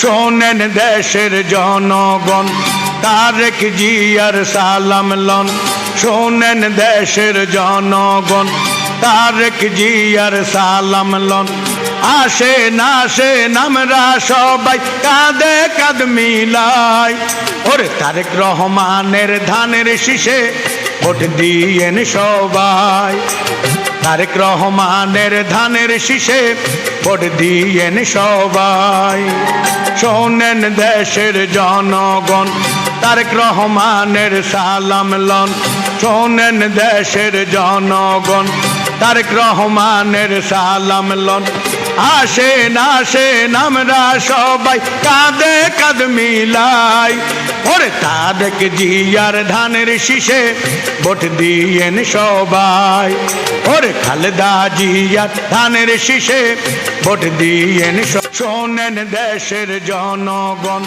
শোনেন দেশের জনগণ, তারেক জিয়ার সালাম লন। শোনেন দেশের জনগণ, তারেক জিয়ার সালাম লন। আসেন আসেন আমরা সবাই কাঁধে কাঁধ মিলাই, ওরে তারেক রহমানের ধানের শীষে ভোট দিয়েন সবাই। তারেক রহমানের ধানের শীষে ভোট দিয়েন সবাই। শোনেন দেশের জনগণ, তারেক রহমানের সালাম লন। শোনেন দেশের জনগণ, তারেক রহমানের সালাম লন। আসেন আসেন আমরা সবাই কাঁধে কাঁধ মিলাই, ওরে তারেক জিয়ার ধানের শীষে ভোট দিয়েন সবাই। ওরে খালেদা জিয়ার ধানের শীষে ভোট দিয়েন। শোনেন দেশের জনগণ,